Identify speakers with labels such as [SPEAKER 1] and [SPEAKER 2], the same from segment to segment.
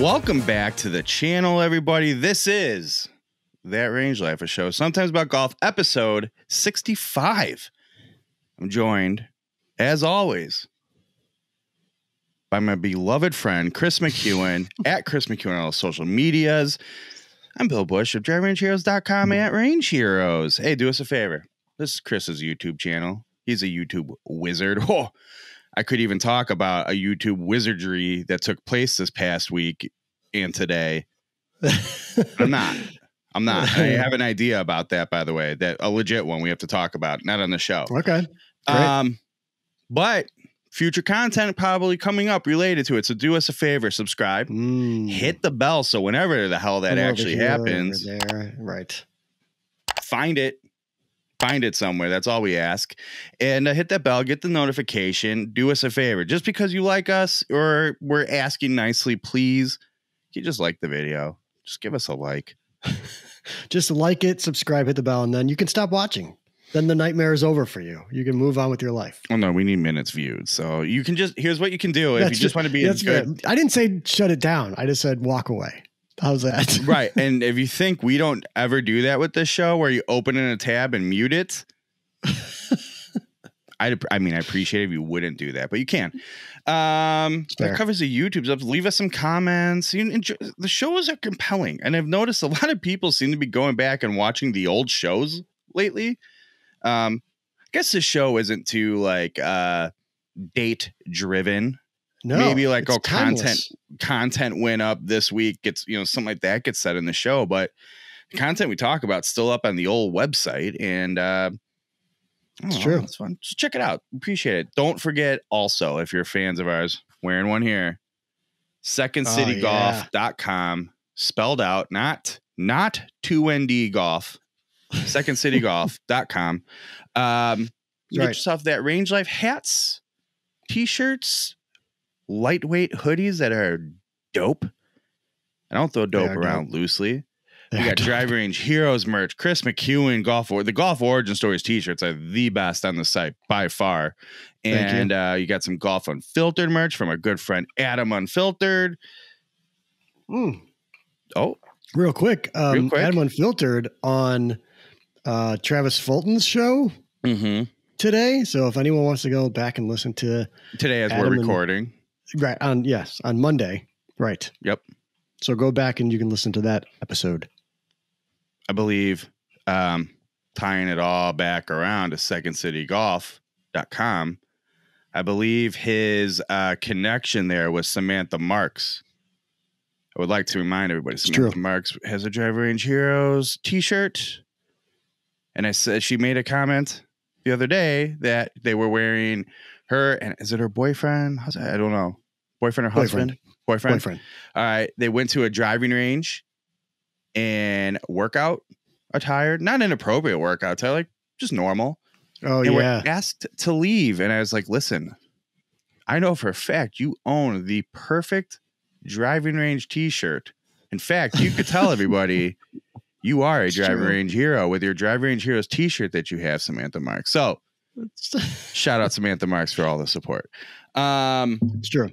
[SPEAKER 1] Welcome back to the channel, everybody. This is That Range Life, a show sometimes about golf, episode 65. I'm joined, as always, by my beloved friend, Chris McEwen, at Chris McEwen on all social medias. I'm Bill Bush of DriveRangeHeroes.com at Range Heroes. Hey, do us a favor. This is Chris's YouTube channel. He's a YouTube wizard. Oh, I could even talk about a YouTube wizardry that took place this past week and today. I'm not. I have an idea about that, by the way, that a legit one we have to talk about, not on the show.
[SPEAKER 2] Okay. Great.
[SPEAKER 1] But future content probably coming up related to it. So do us a favor, subscribe, hit the bell. So whenever the hell that actually happens,
[SPEAKER 2] there. Right.
[SPEAKER 1] Find it somewhere. That's all we ask. And hit that bell, get the notification. Do us a favor. Just because you like us or we're asking nicely, please, you just like the video. Just give us a like.
[SPEAKER 2] Just like it, subscribe, hit the bell, and then you can stop watching. Then the nightmare is over for you. You can move on with your life.
[SPEAKER 1] Oh, no, we need minutes viewed. So you can here's what you can do. If you just want to be good.
[SPEAKER 2] I didn't say shut it down. I just said walk away. How's that?
[SPEAKER 1] Right. And if you think we don't ever do that with this show where you open in a tab and mute it, I mean, I appreciate it if you wouldn't do that, but you can. That covers the YouTube stuff. Leave us some comments. The shows are compelling. And I've noticed a lot of people seem to be going back and watching the old shows lately. I guess the show isn't too like date driven.
[SPEAKER 2] No,
[SPEAKER 1] maybe like
[SPEAKER 2] timeless.
[SPEAKER 1] content went up this week, gets something like that gets said in the show, but the content we talk about still up on the old website, and
[SPEAKER 2] it's true.
[SPEAKER 1] It's fun. Just check it out. Appreciate it. Don't forget also, if you're fans of ours, wearing one here, secondcitygolf.com, spelled out, not 2ND golf, secondcitygolf.com. You get yourself that Range Life hats, t-shirts, lightweight hoodies that are dope. I don't throw dope around loosely. We got Drive Range Heroes merch, Chris McEwen the Golf Origin Stories t-shirts are the best on the site by far. And you got some Golf Unfiltered merch from our good friend Adam Unfiltered. Oh,
[SPEAKER 2] real quick. Adam Unfiltered on Travis Fulton's show today. So if anyone wants to go back and listen to
[SPEAKER 1] today as we're recording.
[SPEAKER 2] Right. On Monday. Right.
[SPEAKER 1] Yep.
[SPEAKER 2] So go back and you can listen to that episode.
[SPEAKER 1] I believe tying it all back around to secondcitygolf.com. I believe his connection there was Samantha Marks. I would like to remind everybody, Samantha Marks has a Drive Range Heroes t-shirt. And I said she made a comment the other day that they were wearing her, and is it her boyfriend? How's that? I don't know. Boyfriend or husband? Boyfriend. All right. They went to a driving range and workout attire, not inappropriate workout attire, like just normal.
[SPEAKER 2] Oh,
[SPEAKER 1] and we're asked to leave. And I was like, listen, I know for a fact you own the perfect driving range t-shirt. In fact, you could tell everybody you are a driving range hero with your Drive Range Heroes t-shirt that you have, Samantha Marks. So shout out Samantha Marks for all the support.
[SPEAKER 2] It's true.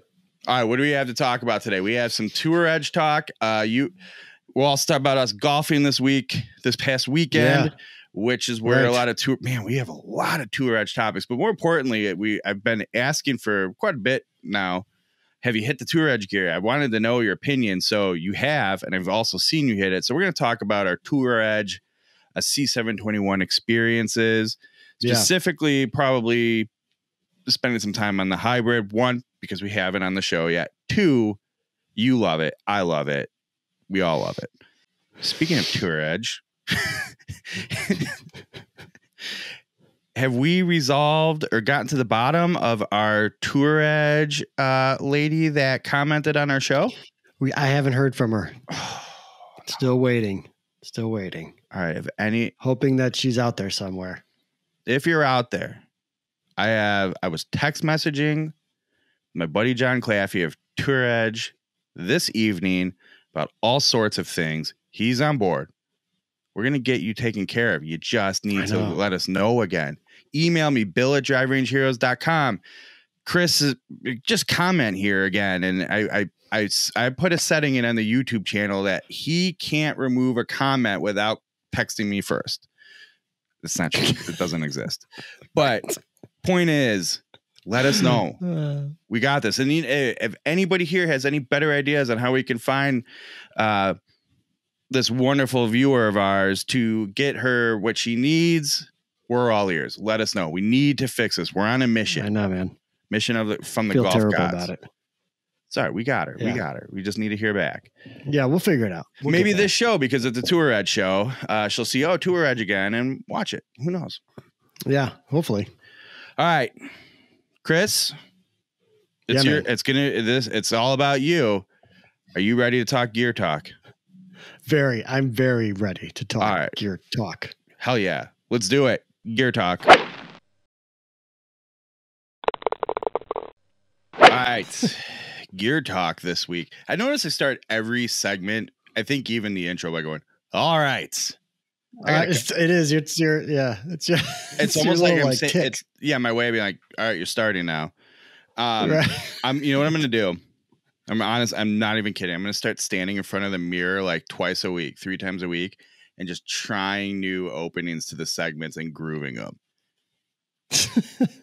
[SPEAKER 1] All right, what do we have to talk about today? We have some Tour Edge talk. We'll also talk about us golfing this past weekend, which is where a lot of we have a lot of Tour Edge topics. But more importantly, I've been asking for quite a bit now. Have you hit the Tour Edge gear? I wanted to know your opinion. So you have, and I've also seen you hit it. So we're going to talk about our Tour Edge C721 experiences, specifically probably spending some time on the hybrid. One, because we haven't on the show yet. Two, you love it. I love it. We all love it. Speaking of Tour Edge, have we resolved or gotten to the bottom of our Tour Edge lady that commented on our show?
[SPEAKER 2] I haven't heard from her. Still waiting. All right. Hoping that she's out there somewhere.
[SPEAKER 1] If you're out there, I was text messaging my buddy John Claffey of Tour Edge this evening about all sorts of things. He's on board. We're going to get you taken care of. You just need to let us know again. Email me, bill@driverangeheroes.com. Chris, just comment here again. And I I put a setting in on the YouTube channel that he can't remove a comment without texting me first. It's not true. It doesn't exist. But point is, let us know. We got this. And if anybody here has any better ideas on how we can find this wonderful viewer of ours to get her what she needs, we're all ears. Let us know. We need to fix this. We're on a mission.
[SPEAKER 2] I know, man.
[SPEAKER 1] Mission from the
[SPEAKER 2] Feel
[SPEAKER 1] golf
[SPEAKER 2] terrible
[SPEAKER 1] gods.
[SPEAKER 2] about it.
[SPEAKER 1] Sorry, we got her. Yeah. We got her. We just need to hear back.
[SPEAKER 2] Yeah, we'll figure it out.
[SPEAKER 1] Maybe this show, because it's a Tour Edge show, she'll see, Tour Edge again and watch it. Who knows?
[SPEAKER 2] Yeah, hopefully.
[SPEAKER 1] All right, Chris. It's all about you. Are you ready to talk gear talk?
[SPEAKER 2] I'm very ready to talk gear talk.
[SPEAKER 1] Hell yeah. Let's do it. Gear talk. All right. Gear talk this week. I notice I start every segment, I think even the intro, by going, all right.
[SPEAKER 2] It's
[SPEAKER 1] almost like I'm saying, it's my way of being like, all right, you're starting now.
[SPEAKER 2] Right.
[SPEAKER 1] You know what I'm going to do? I'm honest. I'm not even kidding. I'm going to start standing in front of the mirror like twice a week, 3 times a week, and just trying new openings to the segments and grooving them.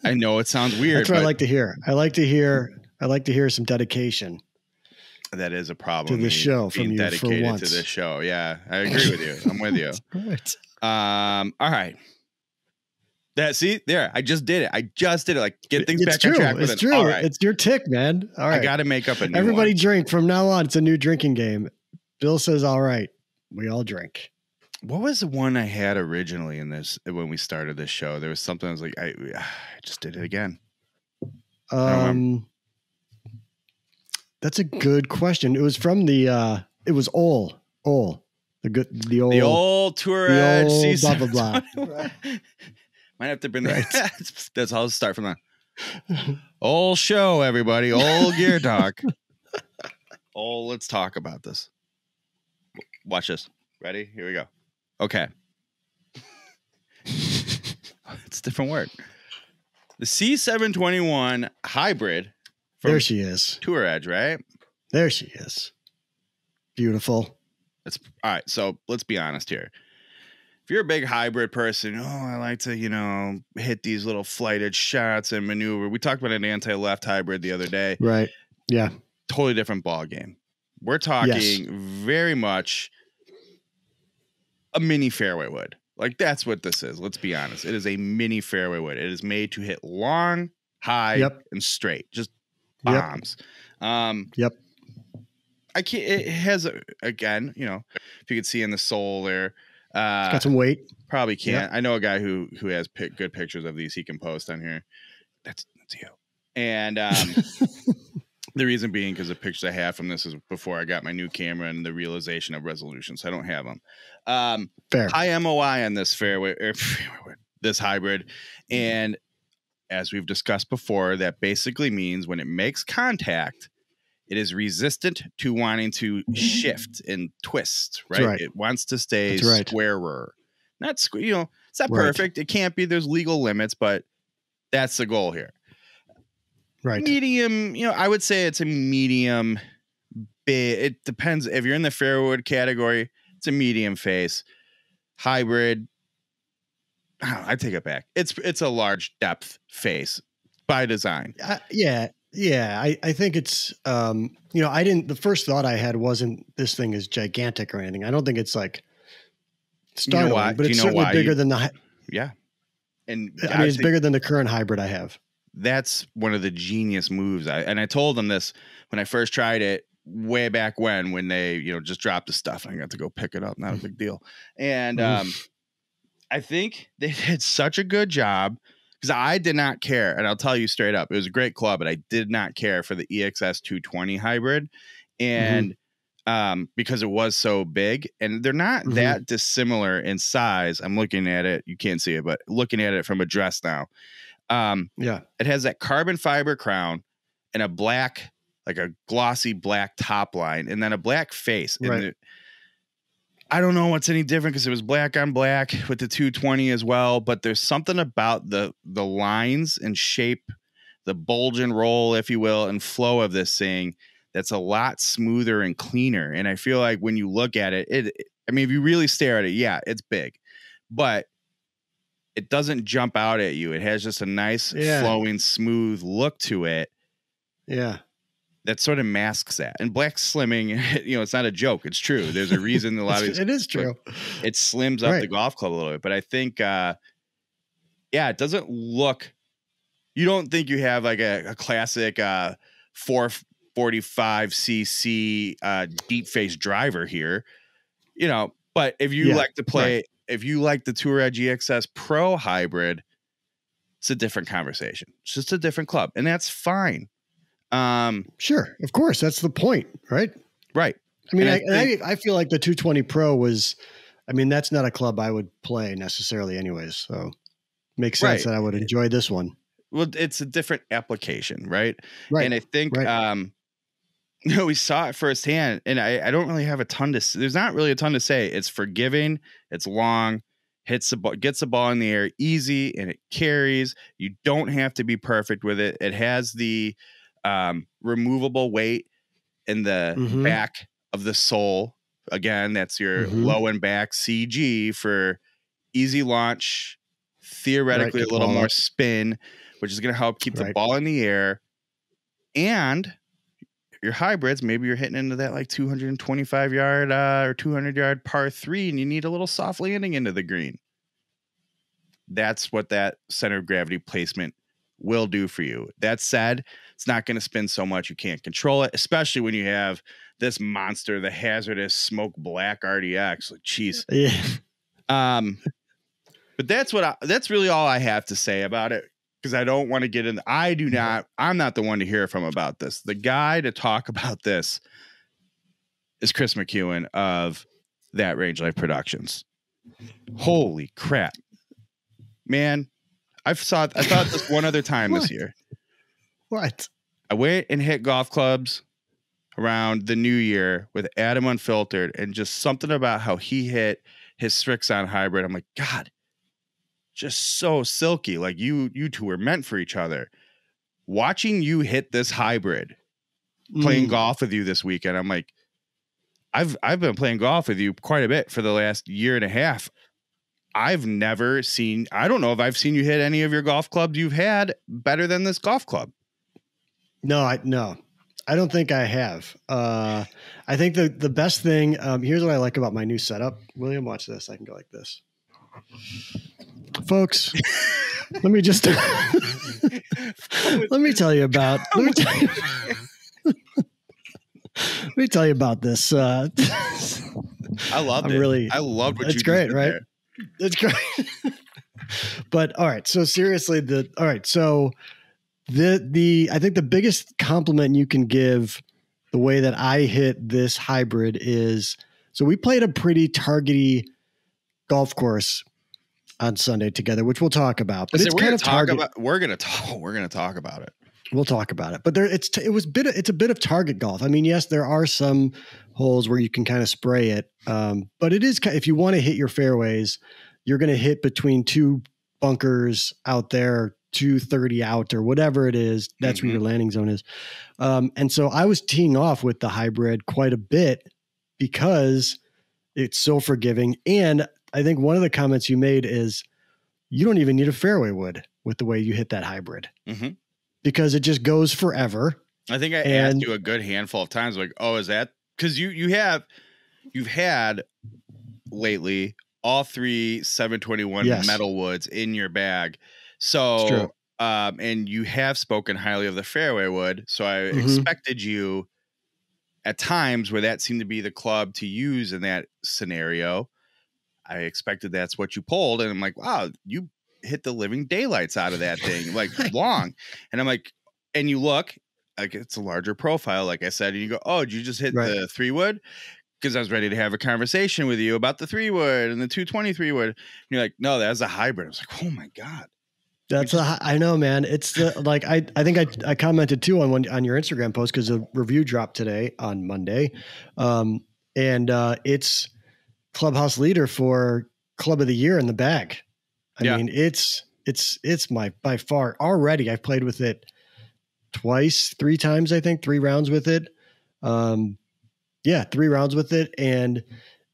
[SPEAKER 1] I know it sounds weird.
[SPEAKER 2] That's what I like to hear. I like to hear some dedication.
[SPEAKER 1] That is a problem
[SPEAKER 2] to the show from you
[SPEAKER 1] dedicated
[SPEAKER 2] for once.
[SPEAKER 1] To this show. Yeah, I agree with you. I'm with you.
[SPEAKER 2] Right.
[SPEAKER 1] All right. I just did it. Like, get things back on track.
[SPEAKER 2] It's true. Right. It's your tick, man. All right.
[SPEAKER 1] I got to make up a new
[SPEAKER 2] Everybody
[SPEAKER 1] one.
[SPEAKER 2] Drink from now on. It's a new drinking game. Bill says, all right, we all drink.
[SPEAKER 1] What was the one I had originally in this when we started this show? There was something I was like, I just did it again.
[SPEAKER 2] That's a good question. It was from the it was the
[SPEAKER 1] old Tour Edge C721.
[SPEAKER 2] Blah blah blah.
[SPEAKER 1] Might have to bring that. That's how I'll start from that. Old show, everybody. Old gear talk. Let's talk about this. Watch this. Ready? Here we go. Okay. It's a different word. The C721 hybrid.
[SPEAKER 2] There she is.
[SPEAKER 1] Tour Edge, right?
[SPEAKER 2] There she is. Beautiful.
[SPEAKER 1] All right. So let's be honest here. If you're a big hybrid person, I like to, hit these little flighted shots and maneuver. We talked about an anti-left hybrid the other day.
[SPEAKER 2] Right. Yeah.
[SPEAKER 1] Totally different ball game. We're talking very much a mini fairway wood. Like, that's what this is. Let's be honest. It is a mini fairway wood. It is made to hit long, high, and straight. Just bombs.
[SPEAKER 2] Yep.
[SPEAKER 1] I can't. It has again. If you could see in the sole there.
[SPEAKER 2] It's got some weight.
[SPEAKER 1] Probably can't. Yep. I know a guy who has good pictures of these. He can post on here. That's you. And the reason being because the pictures I have from this is before I got my new camera and the realization of resolution, so I don't have them.
[SPEAKER 2] Fair.
[SPEAKER 1] High MOI on this this hybrid, and as we've discussed before, that basically means when it makes contact, it is resistant to wanting to shift and twist, right?
[SPEAKER 2] Right.
[SPEAKER 1] It wants to stay squarer. Not it's not perfect. It can't be. There's legal limits, but that's the goal here.
[SPEAKER 2] Right.
[SPEAKER 1] Medium, I would say it's a medium big. It depends. If you're in the fairwood category, it's a medium face. Hybrid, I take it back. It's a large depth face by design.
[SPEAKER 2] I think it's, the first thought I had wasn't this thing is gigantic or anything. I don't think it's like startling, but it's certainly bigger than the,
[SPEAKER 1] and
[SPEAKER 2] it's bigger than the current hybrid I have.
[SPEAKER 1] That's one of the genius moves. I told them this when I first tried it way back when they, just dropped the stuff. I got to go pick it up. Not a big deal. And, I think they did such a good job because I did not care. And I'll tell you straight up, it was a great club, but I did not care for the EXS 220 hybrid. And because it was so big and they're not that dissimilar in size. I'm looking at it. You can't see it, but looking at it from a dress now. It has that carbon fiber crown and a black, like a glossy black top line, and then a black face. And I don't know what's any different because it was black on black with the 220 as well, but there's something about the lines and shape, the bulge and roll, if you will, and flow of this thing that's a lot smoother and cleaner. And I feel like when you look at it, I mean, if you really stare at it, yeah, it's big, but it doesn't jump out at you. It has just a nice flowing, smooth look to it.
[SPEAKER 2] Yeah.
[SPEAKER 1] That sort of masks that. And black slimming, it's not a joke. It's true. There's a reason a lot of
[SPEAKER 2] it is true.
[SPEAKER 1] It slims up the golf club a little bit. But I think, it doesn't look. You don't think you have like a classic 445cc deep face driver here, But if you like to play, if you like the Tour Edge EXS Pro hybrid, it's a different conversation. It's just a different club, and that's fine.
[SPEAKER 2] Sure, of course, that's the point, right?
[SPEAKER 1] Right.
[SPEAKER 2] I mean, I feel like the 220 Pro was, that's not a club I would play necessarily anyways. So makes sense that I would enjoy this one.
[SPEAKER 1] Well, it's a different application. Right.
[SPEAKER 2] Right.
[SPEAKER 1] And I think, we saw it firsthand, and I don't really have there's not really a ton to say. It's forgiving. It's long, gets the ball in the air easy, and it carries. You don't have to be perfect with it. It has the removable weight in the back of the sole. Again, that's your low and back CG for easy launch, theoretically a little more spin, which is going to help keep the ball in the air. And your hybrids, maybe you're hitting into that like 225 yard or 200 yard par 3, and you need a little soft landing into the green. That's what that center of gravity placement will do for you. That said, it's not going to spin so much you can't control it, especially when you have this monster, the hazardous smoke black RDX. Like, geez.
[SPEAKER 2] Yeah.
[SPEAKER 1] But that's really all I have to say about it, because I don't want to get in. I'm not the one to hear from about this. The guy to talk about this is Chris McEwen of That Range Life Productions. Holy crap, man. I thought this one other time this year.
[SPEAKER 2] What?
[SPEAKER 1] I went and hit golf clubs around the new year with Adam Unfiltered, and just something about how he hit his Strixon hybrid. I'm like, God, just so silky. Like you two were meant for each other. Watching you hit this hybrid, playing golf with you this weekend, I'm like, I've been playing golf with you quite a bit for the last year and a half. I don't know if I've seen you hit any of your golf clubs you've had better than this golf club.
[SPEAKER 2] No, I don't think I have. I think the best thing, here's what I like about my new setup. William, watch this. I can go like this. Folks, let me tell you about this. I loved it. I loved what you did. It's great, right? There. It's great. But all right. So seriously, I think the biggest compliment you can give the way that I hit this hybrid is, so we played a pretty targety golf course on Sunday together, which we'll talk about. But it's kind of target.
[SPEAKER 1] We're going to talk about it.
[SPEAKER 2] We'll talk about it. But it's a bit of target golf. I mean, yes, there are some holes where you can kind of spray it. But it is, if you want to hit your fairways, you're going to hit between two bunkers out there, 230 out or whatever it is. That's where your landing zone is. And so I was teeing off with the hybrid quite a bit because it's so forgiving. And I think one of the comments you made is you don't even need a fairway wood with the way you hit that hybrid because it just goes forever.
[SPEAKER 1] I think I asked you a good handful of times, like, oh, is that because you've had lately all 3 721 metal woods in your bag. So, and you have spoken highly of the fairway wood. So I expected you at times where that seemed to be the club to use in that scenario. I expected that's what you pulled. And I'm like, wow, you hit the living daylights out of that thing, like long. And I'm like, and you look like it's a larger profile, like I said, and you go, oh, did you just hit the 3-wood? Because I was ready to have a conversation with you about the 3-wood and the 223 wood. And you're like, no, that's a hybrid. I was like, oh my God.
[SPEAKER 2] I know, man. It's like, I think I commented too on your Instagram post, because a review dropped today on Monday. And it's clubhouse leader for club of the year in the bag. I mean, it's my, by far already. I've played with it 3 times, I think 3 rounds with it. Yeah, 3 rounds with it, and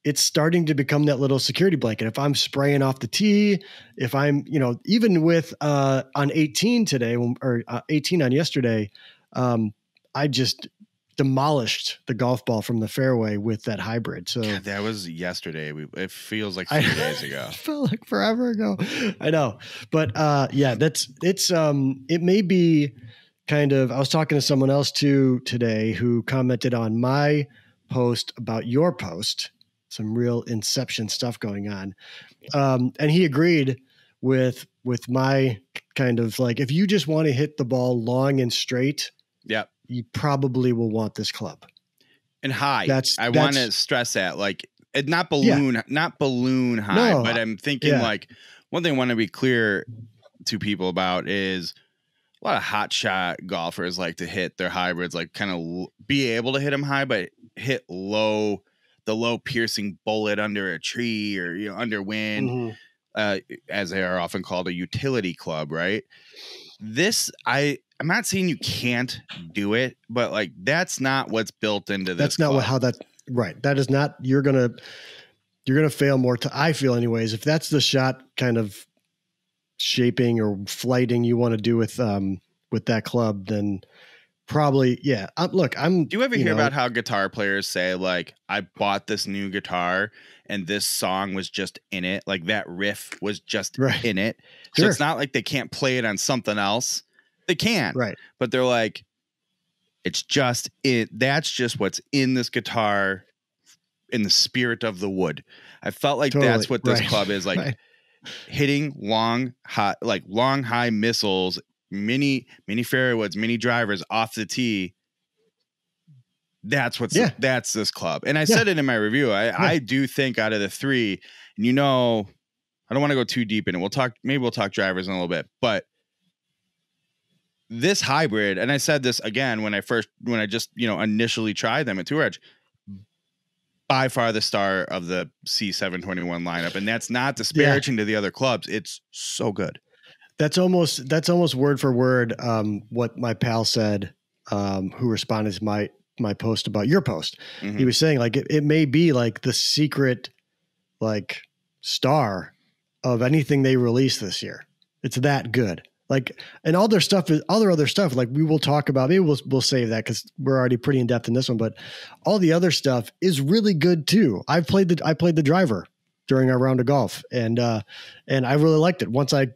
[SPEAKER 2] it's starting to become that little security blanket. If I'm spraying off the tee, if I'm, even with on 18 today or 18 on yesterday, I just demolished the golf ball from the fairway with that hybrid. So
[SPEAKER 1] God, that was yesterday. It feels like 3 days ago.
[SPEAKER 2] It felt like forever ago. I know, but yeah, it may be kind of. I was talking to someone else too today who commented on my post about your post. Some real Inception stuff going on, and he agreed with my kind of like, if you just want to hit the ball long and straight,
[SPEAKER 1] yep,
[SPEAKER 2] you probably will want this club.
[SPEAKER 1] And high. I want to stress that, like, not balloon high,
[SPEAKER 2] no,
[SPEAKER 1] but I'm thinking like one thing I want to be clear to people about is a lot of hot shot golfers like to hit their hybrids, like kind of be able to hit them high, but hit the low piercing bullet under a tree or, under wind, as they are often called, a utility club, right? I'm not saying you can't do it, but like that's not what's built into this.
[SPEAKER 2] That's not how that right. That is not. You're gonna fail more. I feel anyways. If that's the shot kind of shaping or flighting you want to do with that club, then probably yeah. Do
[SPEAKER 1] you ever hear about how guitar players say like, I bought this new guitar and this song was just in it, like that riff was just in it. So it's not like they can't play it on something else. They can,
[SPEAKER 2] right? But
[SPEAKER 1] they're like, it's just it. That's just what's in this guitar, in the spirit of the wood. I felt like that's what this club is like, hitting long, high missiles, mini fairway woods, mini drivers off the tee. That's that's this club. And I said it in my review. I do think out of the 3, and I don't want to go too deep in it. Maybe we'll talk drivers in a little bit, but this hybrid, and I said this again when I just initially tried them at Tour Edge, by far the star of the C721 lineup, and that's not disparaging to the other clubs. It's so good.
[SPEAKER 2] That's almost word for word what my pal said, who responded to my post about your post. He was saying like it may be like the secret like star of anything they release this year. It's that good. Like, and all their other stuff, like we will talk about, maybe we'll save that because we're already pretty in depth in this one, but all the other stuff is really good too. I played the driver during our round of golf and I really liked it once I,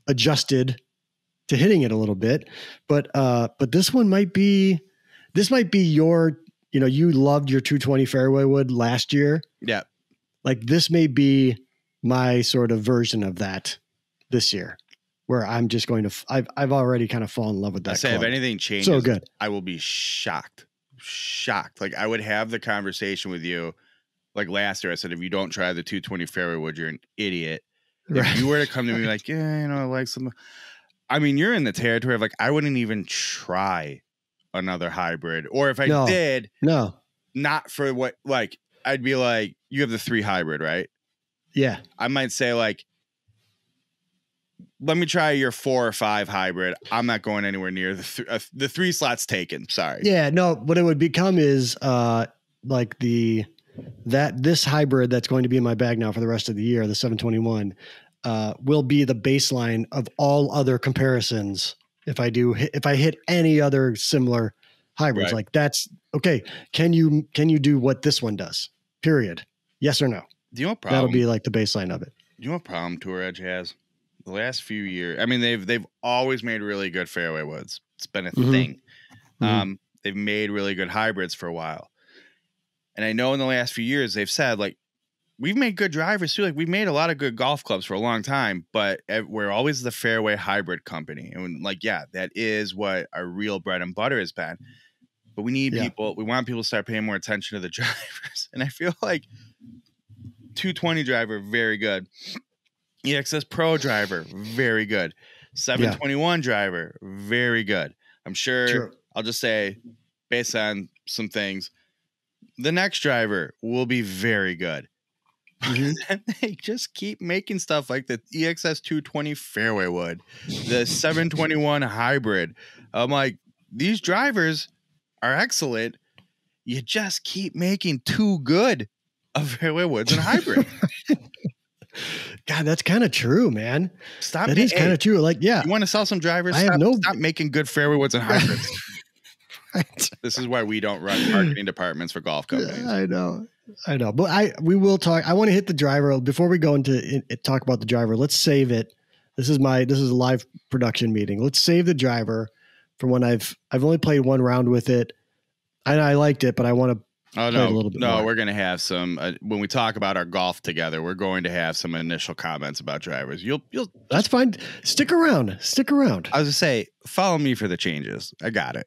[SPEAKER 2] adjusted to hitting it a little bit, but this might be your, you loved your 220 fairway wood last year.
[SPEAKER 1] Yeah.
[SPEAKER 2] Like this may be my sort of version of that this year, where I'm just going to, I've already kind of fallen in love with that.
[SPEAKER 1] If anything changes,
[SPEAKER 2] so good,
[SPEAKER 1] I will be shocked. Like I would have the conversation with you. Like last year, I said, if you don't try the 220 fairway wood, you're an idiot. Right. If you were to come to me like, yeah, I like some, I mean, you're in the territory of like, I wouldn't even try another hybrid, or if I did, not for what, like, I'd be like, you have the 3 hybrid, right?
[SPEAKER 2] Yeah.
[SPEAKER 1] I might say like, let me try your 4 or 5 hybrid. I'm not going anywhere near the 3 slots taken. Sorry.
[SPEAKER 2] Yeah, no, what it would become is like this hybrid that's going to be in my bag now for the rest of the year, the 721, will be the baseline of all other comparisons. If I hit any other similar hybrids, like that's okay. Can you do what this one does? Period. Yes or no?
[SPEAKER 1] Do you know what problem?
[SPEAKER 2] That'll be like the baseline of it.
[SPEAKER 1] Do you know what problem Tour Edge has? The last few years, I mean, they've always made really good fairway woods. It's been a thing. They've made really good hybrids for a while. And I know in the last few years, they've said, like, we've made good drivers too. Like, we've made a lot of good golf clubs for a long time, but we're always the fairway hybrid company. And like, yeah, that is what our real bread and butter has been. But we need people, we want people to start paying more attention to the drivers. And I feel like 220 driver, very good. EXS Pro driver, very good. 721 driver, very good. I'm sure I'll just say, based on some things, the next driver will be very good. And they just keep making stuff like the EXS 220 fairway wood, the 721 hybrid. I'm like, these drivers are excellent. You just keep making too good of fairway woods and hybrid.
[SPEAKER 2] God, that's kind of true, man.
[SPEAKER 1] Stop.
[SPEAKER 2] That is kind of true. Like, yeah.
[SPEAKER 1] You want to sell some drivers? Stop making good fairway woods and hybrids.
[SPEAKER 2] Right.
[SPEAKER 1] This is why we don't run marketing departments for golf companies.
[SPEAKER 2] I know. But we will talk. I want to hit the driver before we go into talk about the driver. Let's save it. This is a live production meeting. Let's save the driver for when I've only played one round with it, and I liked it, but I want to play it a little bit more.
[SPEAKER 1] We're going to have some when we talk about our golf together. We're going to have some initial comments about drivers. You'll
[SPEAKER 2] That's fine. Stick around.
[SPEAKER 1] I was going to say, follow me for the changes. I got it.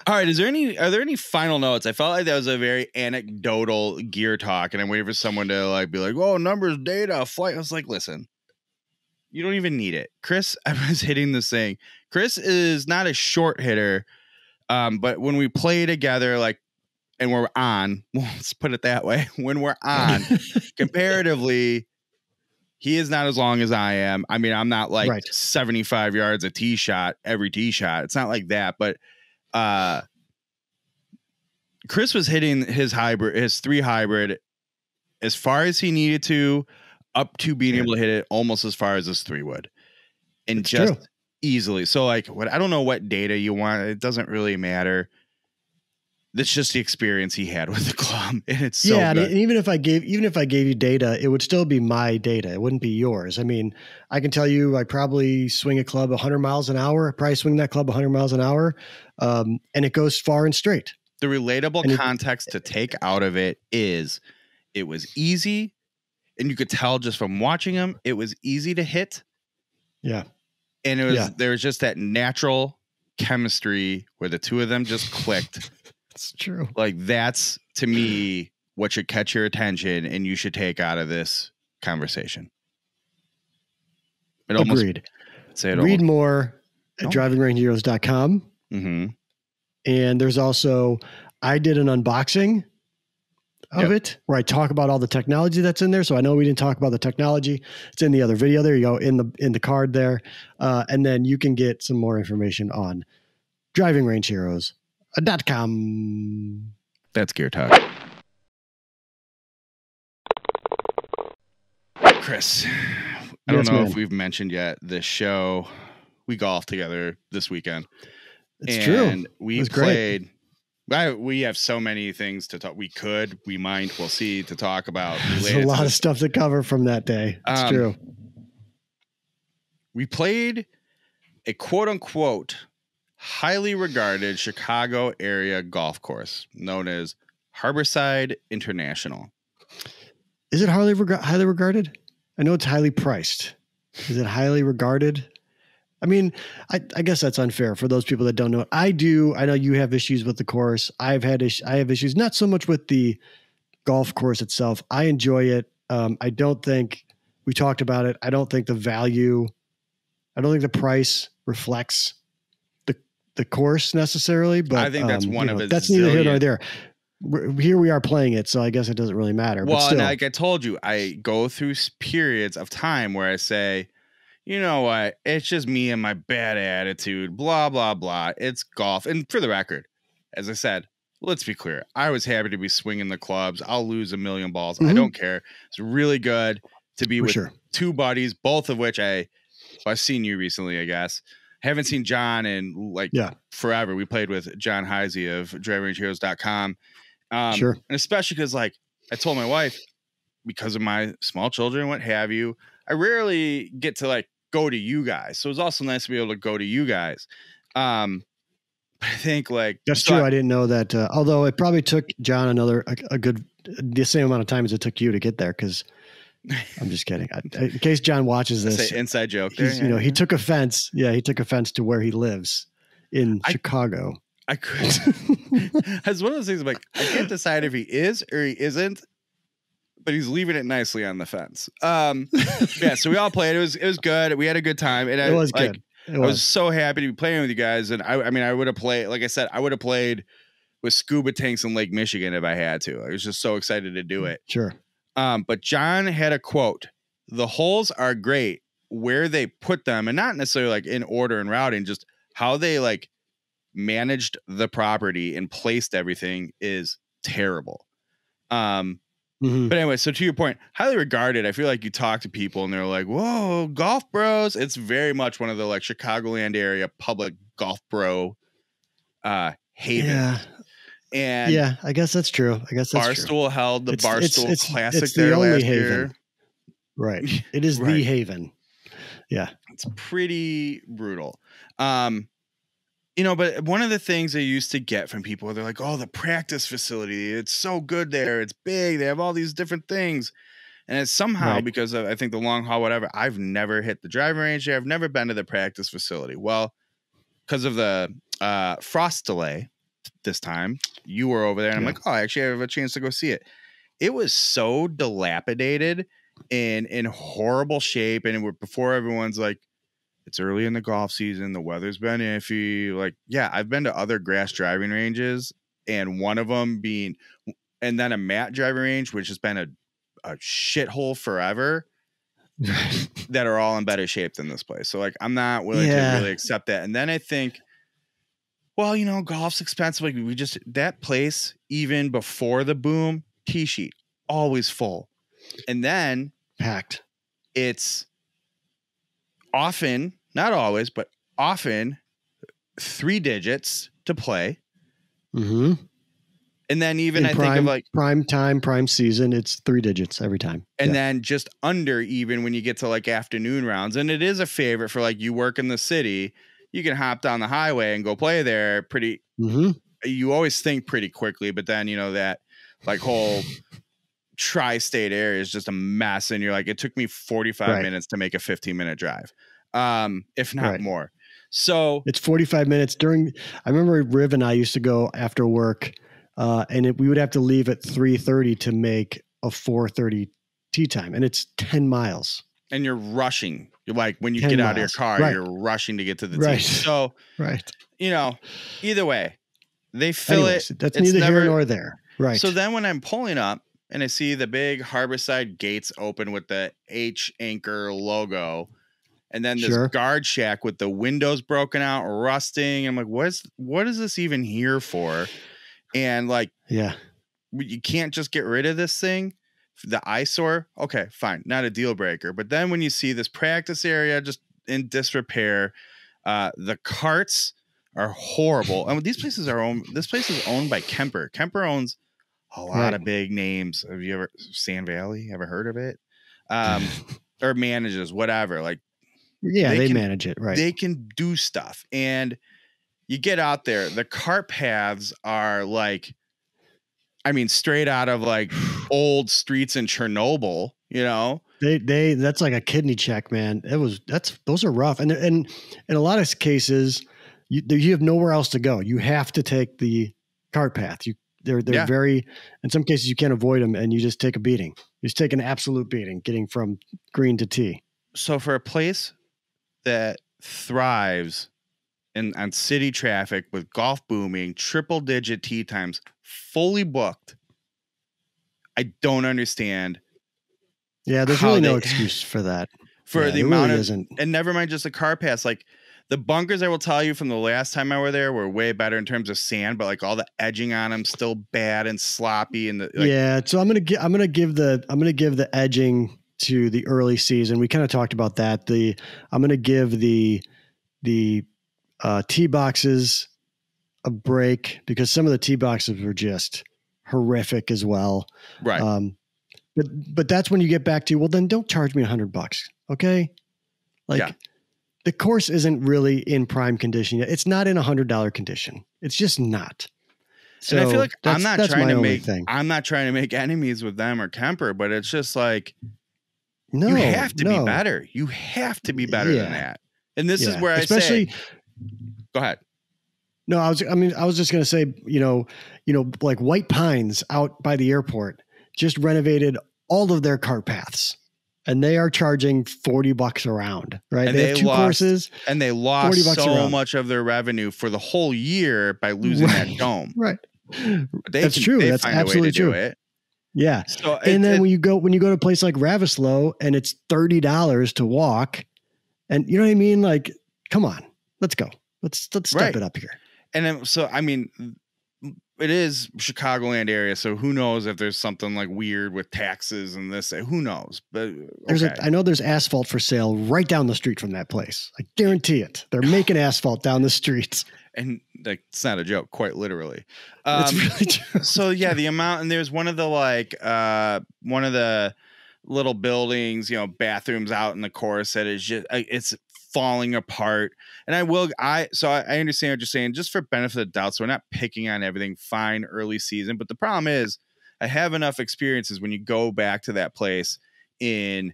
[SPEAKER 1] All right. Are there any final notes? I felt like that was a very anecdotal gear talk, and I'm waiting for someone to like be like, "Oh, numbers, data, flight." I was like, "Listen, you don't even need it." Chris, I was hitting this thing. Chris is not a short hitter, but when we play together, like, and we're on, well, let's put it that way. When we're on, comparatively, he is not as long as I am. I mean, I'm not like 75 yards a tee shot every tee shot. It's not like that, but Chris was hitting his 3 hybrid as far as he needed to, up to being able to hit it almost as far as his 3 would, and just easily. So like, I don't know what data you want. It doesn't really matter. That's just the experience he had with the club, and it's so good.
[SPEAKER 2] And even if I gave you data, it would still be my data. It wouldn't be yours. I mean, I can tell you, I probably swing a club 100 miles an hour. I probably swing that club 100 miles an hour, and it goes far and straight.
[SPEAKER 1] The relatable context to take out of it is, it was easy, and you could tell just from watching him, it was easy to hit.
[SPEAKER 2] Yeah,
[SPEAKER 1] and there was just that natural chemistry where the two of them just clicked.
[SPEAKER 2] It's true.
[SPEAKER 1] Like, that's, to me, what should catch your attention and you should take out of this conversation.
[SPEAKER 2] Agreed. Read more at drivingrangeheroes.com.
[SPEAKER 1] Mm-hmm.
[SPEAKER 2] And there's also, I did an unboxing of it where I talk about all the technology that's in there. So I know we didn't talk about the technology. It's in the other video. There you go, in the card there. And then you can get some more information on drivingrangeheroes.com.
[SPEAKER 1] That's Gear Talk. Chris, I don't know if we've mentioned yet this show. We golfed together this weekend.
[SPEAKER 2] It's true.
[SPEAKER 1] And we played. We have so many things to talk. We might, we'll see, to talk about.
[SPEAKER 2] There's a lot of stuff to cover from that day. It's true.
[SPEAKER 1] We played a quote unquote highly regarded Chicago area golf course known as Harborside International.
[SPEAKER 2] Is it highly regarded? I know it's highly priced. Is it highly regarded? I mean, I guess that's unfair for those people that don't know it. I do. I know you have issues with the course. I have issues, not so much with the golf course itself. I enjoy it. I don't think, we talked about it, I don't think the value, I don't think the price reflects the course necessarily, but
[SPEAKER 1] I think that's
[SPEAKER 2] that's neither here nor there. Here we are playing it, so I guess it doesn't really matter.
[SPEAKER 1] Well,
[SPEAKER 2] but still.
[SPEAKER 1] And like I told you, I go through periods of time where I say, you know what, it's just me and my bad attitude, blah, blah, blah. It's golf. And for the record, as I said, let's be clear. I was happy to be swinging the clubs. I'll lose a million balls. Mm-hmm. I don't care. It's really good to be with two buddies, both of which I've seen you recently, I guess. Haven't seen John in forever. We played with John Heisey of drivingrangeheroes.com. And especially because, like, I told my wife, because of my small children, what have you, I rarely get to like go to you guys. So it was also nice to be able to go to you guys. But I think like
[SPEAKER 2] that's true. I didn't know that. Although it probably took John the same amount of time as it took you to get there. Cause I'm just kidding. In case John watches this,
[SPEAKER 1] inside joke there.
[SPEAKER 2] He took offense. Yeah. He took offense to where he lives in Chicago.
[SPEAKER 1] I could. It's one of those things. I'm like, I can't decide if he is or he isn't, but he's leaving it nicely on the fence. So we all played. It was good. We had a good time. And
[SPEAKER 2] it was good.
[SPEAKER 1] I was so happy to be playing with you guys. And I would have played, like I said, I would have played with scuba tanks in Lake Michigan if I had to. I was just so excited to do it.
[SPEAKER 2] Sure.
[SPEAKER 1] But John had a quote: "The holes are great where they put them, and not necessarily like in order and routing, just how they like managed the property and placed everything is terrible. But anyway, so to your point, highly regarded. I feel like you talk to people and they're like, whoa, golf bros. It's very much one of the like Chicagoland area public golf bro haven.
[SPEAKER 2] Yeah.
[SPEAKER 1] And
[SPEAKER 2] yeah, I guess that's true.
[SPEAKER 1] Barstool held the Barstool Classic
[SPEAKER 2] it's
[SPEAKER 1] there
[SPEAKER 2] the only
[SPEAKER 1] last
[SPEAKER 2] haven.
[SPEAKER 1] year.
[SPEAKER 2] Right. It is the haven. Yeah.
[SPEAKER 1] It's pretty brutal. But one of the things I used to get from people, they're like, oh, the practice facility, it's so good there. It's big. They have all these different things. And it's somehow because of, I think, the long haul, whatever, I've never hit the driving range there. I've never been to the practice facility. Well, because of the frost delay this time, you were over there. And I'm like, oh, I actually have a chance to go see it. It was so dilapidated and in horrible shape. And before everyone's like, it's early in the golf season. The weather's been iffy. Like, yeah, I've been to other grass driving ranges, and one of them being, and then a mat driving range, which has been a shithole forever, that are all in better shape than this place. So, like, I'm not willing to really accept that. And then I think, well, golf's expensive. Like, that place, even before the boom, tee sheet, always full. And then
[SPEAKER 2] packed.
[SPEAKER 1] It's often, not always, but often 3 digits to play.
[SPEAKER 2] Mm-hmm.
[SPEAKER 1] And then even think of like
[SPEAKER 2] prime time, prime season, it's 3 digits every time.
[SPEAKER 1] And then just under even when you get to like afternoon rounds. And it is a favorite for like you work in the city, you can hop down the highway and go play there pretty.
[SPEAKER 2] Mm-hmm.
[SPEAKER 1] You always think pretty quickly, but then, that like whole tri-state area is just a mess. And you're like, it took me 45 minutes to make a 15-minute drive. If not more. So
[SPEAKER 2] it's 45 minutes I remember Riv and I used to go after work, and we would have to leave at 3:30 to make a 4:30 tee time. And it's 10 miles.
[SPEAKER 1] And you're rushing. You're like, when you get out of your car, you're rushing to get to the tee. So, either way, they fill it.
[SPEAKER 2] That's neither here nor there. Right.
[SPEAKER 1] So then when I'm pulling up and I see the big Harborside gates open with the H anchor logo, and then this guard shack with the windows broken out, rusting. I'm like, what is this even here for? And like, you can't just get rid of this thing. The eyesore. Okay, fine. Not a deal breaker. But then when you see this practice area just in disrepair, the carts are horrible. And this place is owned by Kemper. Kemper owns a lot of big names. Have you ever Sand Valley? Ever heard of it? Or manages, whatever. Like,
[SPEAKER 2] they manage it, right?
[SPEAKER 1] They can do stuff. And you get out there, the cart paths are like, I mean, straight out of like old streets in Chernobyl,
[SPEAKER 2] that's like a kidney check, man. Those are rough. And in a lot of cases, you have nowhere else to go. You have to take the cart path. They're very, in some cases you can't avoid them, and you just take a beating. You just take an absolute beating getting from green to tee.
[SPEAKER 1] So for a place that thrives on city traffic with golf booming, triple digit tee times, fully booked, I don't understand.
[SPEAKER 2] Yeah, there's really no excuse for that.
[SPEAKER 1] The amount of, and never mind just the car pass, like the bunkers, I will tell you from the last time I were there, were way better in terms of sand, but like all the edging on them still bad and sloppy. And
[SPEAKER 2] so I'm gonna give the edging to the early season. We kind of talked about that. I'm gonna give the tee boxes a break because some of the tee boxes were just horrific as well.
[SPEAKER 1] Right.
[SPEAKER 2] But that's when you get back to, well, then don't charge me $100. Okay. The course isn't really in prime condition yet. It's not in $100 condition. It's just not. So
[SPEAKER 1] and I feel like I'm not trying to make enemies with them or Kemper, but it's just like, you have to be better. You have to be better than that. And this is where go ahead.
[SPEAKER 2] No, I was just going to say, like White Pines out by the airport just renovated all of their cart paths, and they are charging $40 a round, right?
[SPEAKER 1] And
[SPEAKER 2] they have 2 courses,
[SPEAKER 1] and they lost so much of their revenue for the whole year by losing that dome.
[SPEAKER 2] Right. That's true. That's absolutely true.
[SPEAKER 1] It.
[SPEAKER 2] Yeah. So when you go to a place like Ravislow and it's $30 to walk, and you know what I mean? Like, come on, let's go. Let's step it up here.
[SPEAKER 1] And then, so, I mean, it is Chicagoland area, so who knows if there's something like weird with taxes and this, who knows, but okay.
[SPEAKER 2] I know there's asphalt for sale right down the street from that place. I guarantee it. They're making asphalt down the streets.
[SPEAKER 1] And like, it's not a joke, quite literally.
[SPEAKER 2] It's really true.
[SPEAKER 1] So yeah, the amount, and there's one of the little buildings, you know, bathrooms out in the course that is just, it's falling apart. And I understand what you're saying, just for benefit of the doubt. So we're not picking on everything, fine, early season. But the problem is I have enough experiences when you go back to that place in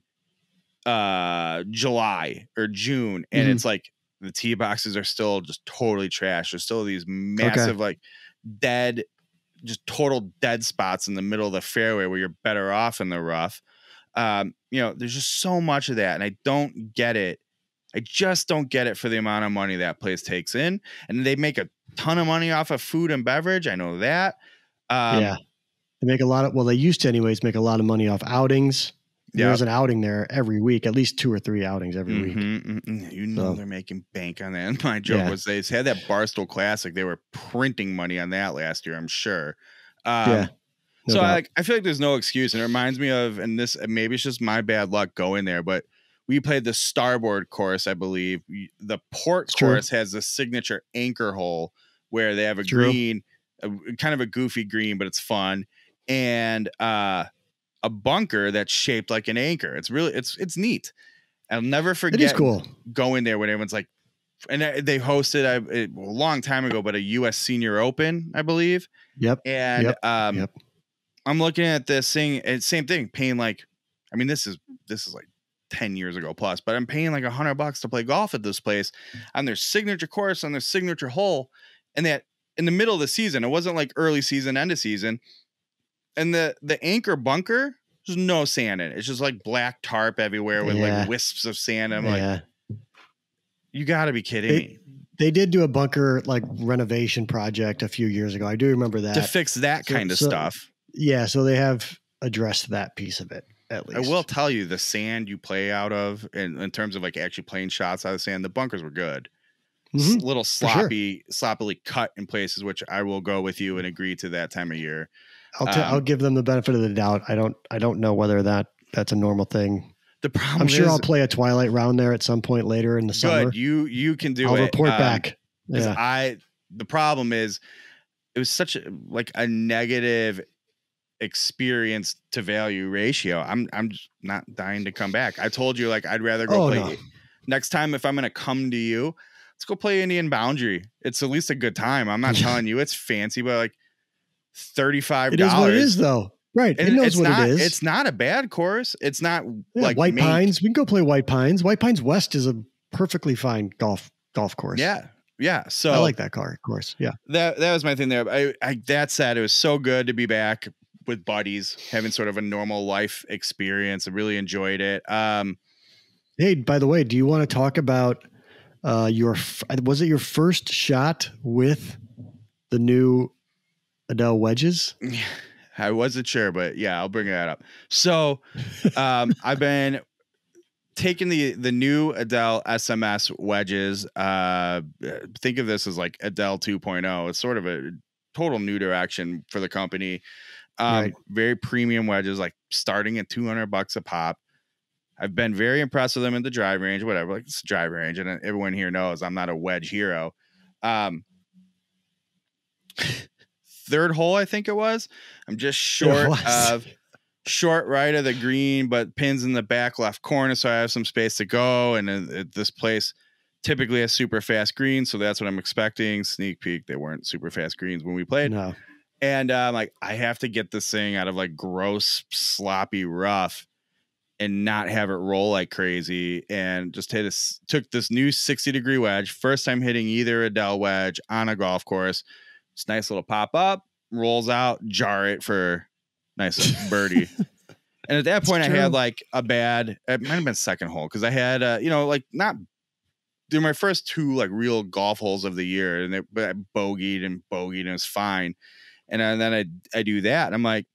[SPEAKER 1] July or June, and it's like the tee boxes are still just totally trash. There's still these massive, like dead, just total dead spots in the middle of the fairway where you're better off in the rough. You know, there's just so much of that, and I don't get it. I just don't get it for the amount of money that place takes in, and they make a ton of money off of food and beverage. I know that.
[SPEAKER 2] Yeah, they make a lot of. Well, they used to, anyways, make a lot of money off outings. There's an outing there every week, at least 2 or 3 outings every week.
[SPEAKER 1] You know, they're making bank on that. And my joke was they had that Barstool Classic. They were printing money on that last year, I'm sure.
[SPEAKER 2] No
[SPEAKER 1] so
[SPEAKER 2] doubt.
[SPEAKER 1] I feel like there's no excuse. And it reminds me of, and this, maybe it's just my bad luck going there, but we played the Starboard course, I believe. The Port course has a signature anchor hole where they have a green, kind of a goofy green, but it's fun. And, a bunker that's shaped like an anchor. It's really, it's neat. I'll never forget.
[SPEAKER 2] It is cool
[SPEAKER 1] going there when everyone's like, and they hosted a long time ago, but a U.S. Senior Open, I believe.
[SPEAKER 2] Yep.
[SPEAKER 1] And I'm looking at this thing, and same thing, paying like, I mean, this is like 10 years ago plus, but I'm paying like $100 to play golf at this place on their signature course, on their signature hole, and that in the middle of the season. It wasn't like early season, end of season. And the anchor bunker, there's no sand in it. It's just like black tarp everywhere with like wisps of sand. I'm like, you got to be kidding me.
[SPEAKER 2] They did do a bunker like renovation project a few years ago. I do remember that.
[SPEAKER 1] To fix that kind of stuff.
[SPEAKER 2] Yeah, so they have addressed that piece of it, at least.
[SPEAKER 1] I will tell you, the sand you play out of, in terms of like actually playing shots out of sand, the bunkers were good. A little sloppily cut in places, which I will go with you and agree to that time of year.
[SPEAKER 2] I'll give them the benefit of the doubt. I don't know whether that's a normal thing.
[SPEAKER 1] The problem
[SPEAKER 2] I'm sure I'll play a twilight round there at some point later in the summer.
[SPEAKER 1] You can do it.
[SPEAKER 2] I'll report back.
[SPEAKER 1] The problem is it was such a negative experience to value ratio. I'm just not dying to come back. I told you, like, I'd rather go play next time. If I'm going to come to you, let's go play Indian Boundary. It's at least a good time. I'm not telling you it's fancy, but like $35.
[SPEAKER 2] It is what it is, though. Right. It knows what it is.
[SPEAKER 1] It's not a bad course. It's not like
[SPEAKER 2] White Pines. We can go play White Pines. White Pines West is a perfectly fine golf course.
[SPEAKER 1] Yeah. Yeah. So
[SPEAKER 2] I like that course. Yeah.
[SPEAKER 1] That was my thing there. That said, it was so good to be back with buddies, having sort of a normal life experience. I really enjoyed it.
[SPEAKER 2] Hey, by the way, do you want to talk about was it your first shot with the new Adele wedges?
[SPEAKER 1] I wasn't sure, but yeah, I'll bring that up. So I've been taking the new Adele SMS wedges. Think of this as like Adele 2.0. It's sort of a total new direction for the company. Right. Very premium wedges, like starting at $200 a pop. I've been very impressed with them in the driving range, whatever. Like, it's a driving range, and everyone here knows I'm not a wedge hero. Third hole, I think it was. I'm just short right of the green, but pins in the back left corner, so I have some space to go. And this place typically has super fast greens, so that's what I'm expecting. Sneak peek, they weren't super fast greens when we played.
[SPEAKER 2] No.
[SPEAKER 1] And like, I have to get this thing out of like gross, sloppy rough and not have it roll like crazy. And just took this new 60-degree wedge. First time hitting either Adele wedge on a golf course. It's nice little pop up, rolls out, jar it for nice birdie. And at that point, I had like it might have been second hole, because I had they're my first 2 like real golf holes of the year, and I bogeyed and it was fine. And then I do that, and I'm like,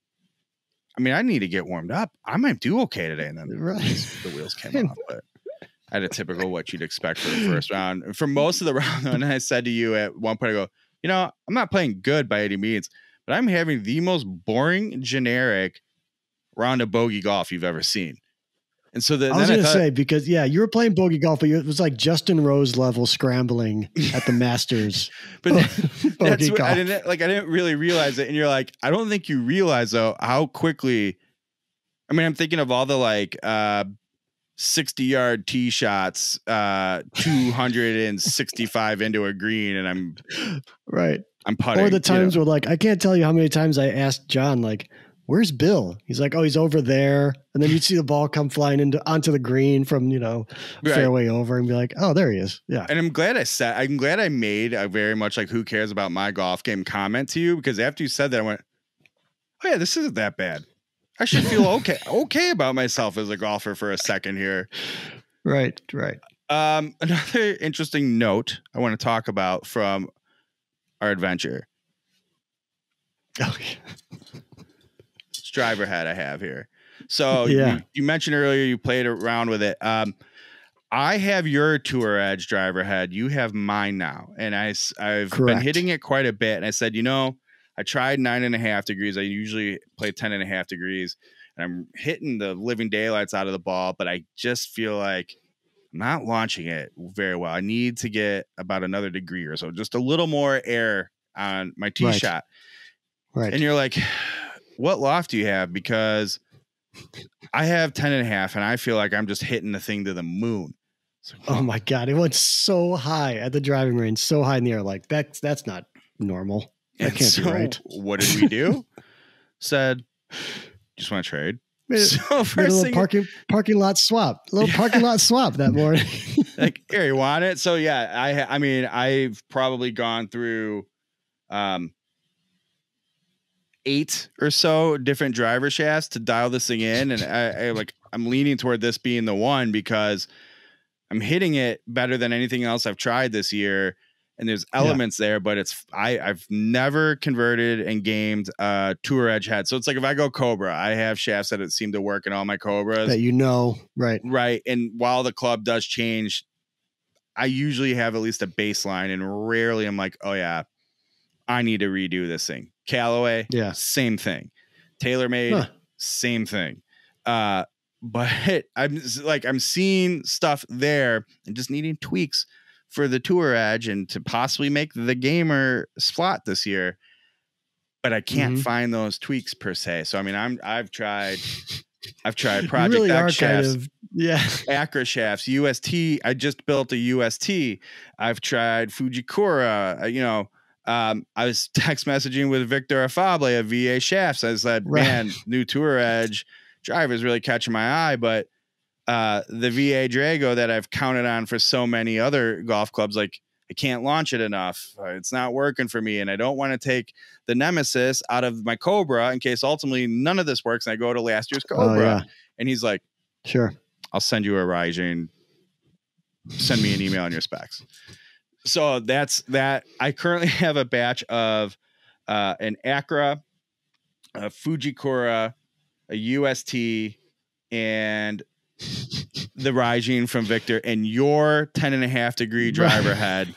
[SPEAKER 1] I mean, I need to get warmed up. I might do okay today. And then the wheels came off. But I had a typical what you'd expect for the first round. For most of the round, and I said to you at one point, I go, I'm not playing good by any means, but I'm having the most boring, generic round of bogey golf you've ever seen. And so
[SPEAKER 2] I was going to say, because you were playing bogey golf, but it was like Justin Rose level scrambling at the Masters.
[SPEAKER 1] But that's what I didn't really realize it. And you're like, I don't think you realize though how quickly. I mean, I'm thinking of all the 60-yard tee shots, 265 into a green, and I'm putting.
[SPEAKER 2] Or the times where I can't tell you how many times I asked John, where's Bill? He's like, oh, he's over there. And then you'd see the ball come flying onto the green from, fairway over and be like, oh, there he is. Yeah.
[SPEAKER 1] And I'm glad I made a very much who cares about my golf game comment to you, because after you said that, I went, oh yeah, this isn't that bad. I should feel okay about myself as a golfer for a second here.
[SPEAKER 2] Right.
[SPEAKER 1] Another interesting note I want to talk about from our adventure.
[SPEAKER 2] Okay.
[SPEAKER 1] It's driver head I have here. So you mentioned earlier you played around with it. I have your Tour Edge driver head. You have mine now. And I've been hitting it quite a bit. And I said, I tried 9.5 degrees. I usually play 10.5 degrees, and I'm hitting the living daylights out of the ball, but I just feel like I'm not launching it very well. I need to get about another degree or so, just a little more air on my tee shot. Right. And you're like, what loft do you have? Because I have 10.5, and I feel like I'm just hitting the thing to the moon. So,
[SPEAKER 2] oh my God. It went so high at the driving range, so high in the air. That's not normal. That can't be right.
[SPEAKER 1] What did we do? Said, just want to trade.
[SPEAKER 2] So first a little parking lot swap. A little parking lot swap that morning.
[SPEAKER 1] Here, you want it? So yeah, I mean, I've probably gone through 8 or so different driver shafts to dial this thing in, and I'm leaning toward this being the one because I'm hitting it better than anything else I've tried this year. And there's elements there, but I've never converted and gamed Tour Edge head. So it's if I go Cobra, I have shafts that seem to work in all my Cobras.
[SPEAKER 2] That right.
[SPEAKER 1] Right. And while the club does change, I usually have at least a baseline, and rarely I'm like, oh yeah, I need to redo this thing. Callaway, same thing. TaylorMade, same thing. But I'm seeing stuff there and just needing tweaks for the Tour Edge and to possibly make the gamer slot this year, but I can't find those tweaks per se. So I mean, I've tried Project
[SPEAKER 2] really
[SPEAKER 1] X shafts,
[SPEAKER 2] Acra
[SPEAKER 1] shafts, UST. I just built a UST. I've tried Fujikura. I was text messaging with Victor Afable of VA Shafts. I said, man, new Tour Edge driver is really catching my eye, but the VA Drago that I've counted on for so many other golf clubs, I can't launch it enough. It's not working for me. And I don't want to take the Nemesis out of my Cobra in case ultimately none of this works. And I go to last year's Cobra. And he's like,
[SPEAKER 2] sure,
[SPEAKER 1] I'll send you a Rising. Send me an email on your specs. So that's that. I currently have a batch of an Acra, a Fujikura, a UST, and the Rising from Victor, and your 10.5 degree driver head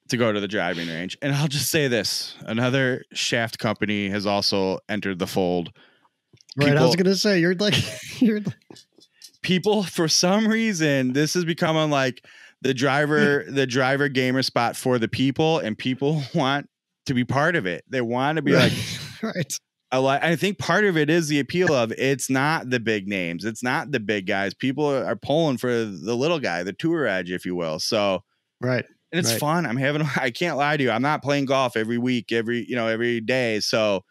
[SPEAKER 1] to go to the driving range. And I'll just say this, another shaft company has also entered the fold.
[SPEAKER 2] Right. I was going to say, you're
[SPEAKER 1] people, for some reason, this is becoming the driver gamer spot for the people, and people want to be part of it. They want to be
[SPEAKER 2] right.
[SPEAKER 1] I think part of it is the appeal of it's not the big names. It's not the big guys. People are pulling for the little guy, the Tour Edge, if you will. So,
[SPEAKER 2] right.
[SPEAKER 1] And it's fun. I can't lie to you. I'm not playing golf every week, every day. So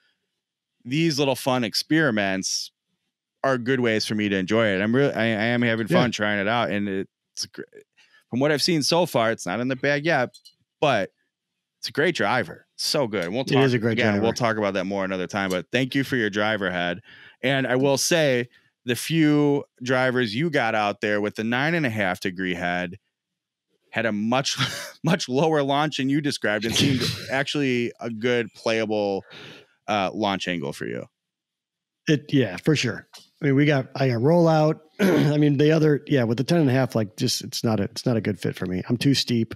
[SPEAKER 1] these little fun experiments are good ways for me to enjoy it. I am having fun trying it out. And it's from what I've seen so far, it's not in the bag yet, but it's a great driver. So good. We'll talk,
[SPEAKER 2] it is a great driver.
[SPEAKER 1] We'll talk about that more another time, but thank you for your driver head. And I will say the few drivers you got out there with the 9.5 degree head had a much lower launch than you described, and seemed actually a good playable launch angle for you.
[SPEAKER 2] For sure. I mean, I got rollout. I mean, the other, with the 10.5, it's not a good fit for me. I'm too steep.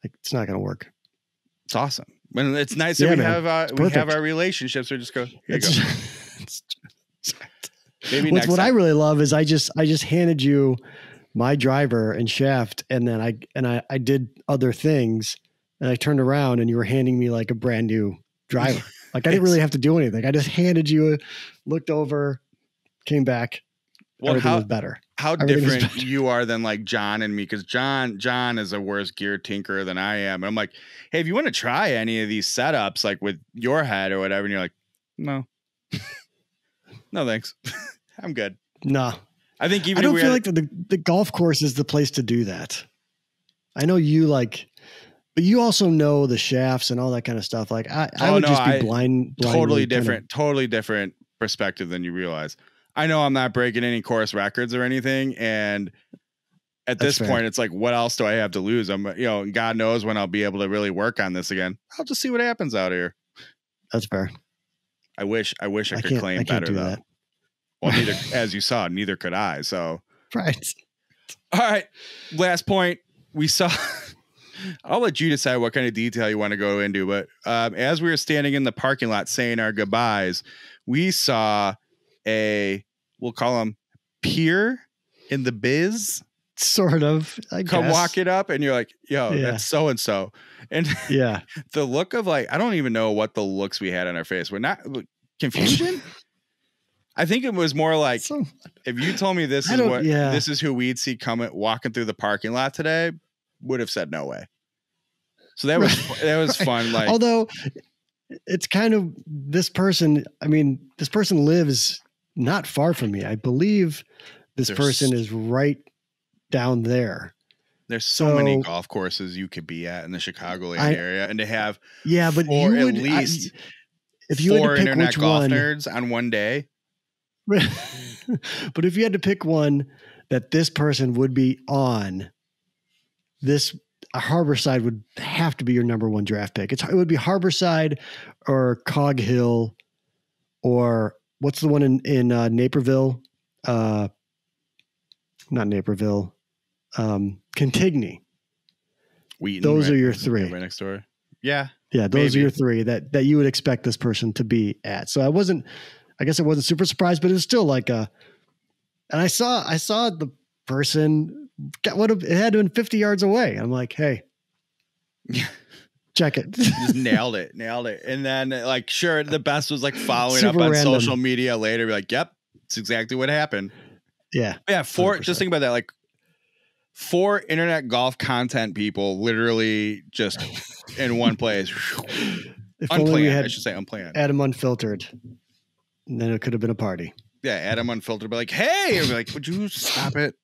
[SPEAKER 2] It's not going to work.
[SPEAKER 1] It's awesome. And it's nice that we have our relationships. We just go, here you go. Maybe next
[SPEAKER 2] what
[SPEAKER 1] time.
[SPEAKER 2] I really love is I just handed you my driver and shaft, and then I did other things, and I turned around and you were handing me like a brand new driver. Like I didn't really have to do anything. I just handed you, looked over, came back.
[SPEAKER 1] Well,
[SPEAKER 2] everything was better.
[SPEAKER 1] How different you are than like John and me, because John is a worse gear tinkerer than I am. And I'm like, hey, if you want to try any of these setups, like with your head or whatever, and you're like, no, no, thanks, I'm good.
[SPEAKER 2] No,
[SPEAKER 1] I think even
[SPEAKER 2] I don't feel like the golf course is the place to do that. I know you like, but you also know the shafts and all that kind of stuff. Like I would just be blind.
[SPEAKER 1] Totally different perspective than you realize. I know I'm not breaking any course records or anything. And at this point, it's like, what else do I have to lose? God knows when I'll be able to really work on this again. I'll just see what happens out here.
[SPEAKER 2] That's fair.
[SPEAKER 1] I wish I could claim better though. That. Well, neither, as you saw, neither could I. So,
[SPEAKER 2] right.
[SPEAKER 1] All right. Last point. We saw, I'll let you decide what kind of detail you want to go into, but as we were standing in the parking lot saying our goodbyes, we saw we'll call him peer in the biz,
[SPEAKER 2] sort of. I
[SPEAKER 1] come
[SPEAKER 2] guess.
[SPEAKER 1] walk it up, and you're like, "Yo, that's so and so." And
[SPEAKER 2] yeah,
[SPEAKER 1] the look of like, I don't even know what the looks we had on our face. We're not confusion. I think it was more like if you told me this is who we'd see walking through the parking lot today, would have said no way. So that was fun. Like,
[SPEAKER 2] although it's kind of this person. I mean, this person lives not far from me. I believe this person is right down there.
[SPEAKER 1] There's so many golf courses you could be at in the Chicagoland area, and to have
[SPEAKER 2] but you would at least if you had to pick internet which
[SPEAKER 1] golf
[SPEAKER 2] one,
[SPEAKER 1] nerds on one day.
[SPEAKER 2] But if you had to pick one that this person would be on, Harborside would have to be your number one draft pick. It would be Harborside or Cog Hill, or what's the one in Naperville? Not Naperville. Kentigny.
[SPEAKER 1] Wheaton,
[SPEAKER 2] those are your three.
[SPEAKER 1] Right next door. Yeah.
[SPEAKER 2] Yeah. Those are your three that you would expect this person to be at. So I guess I wasn't super surprised, but it was still like and I saw the person it had to been 50 yards away. I'm like, hey, check it.
[SPEAKER 1] Just nailed it. And then like, sure. The best was like following
[SPEAKER 2] super
[SPEAKER 1] up on
[SPEAKER 2] random.
[SPEAKER 1] social media later. Be like, yep, it's exactly what happened.
[SPEAKER 2] Yeah.
[SPEAKER 1] Yeah. 4, just think about that. Like 4 internet golf content people literally just in one place. Unplanned. I should say unplanned.
[SPEAKER 2] Adam Unfiltered. And then it could have been a party.
[SPEAKER 1] Yeah, Adam Unfiltered, be like, hey, or be like, would you stop it?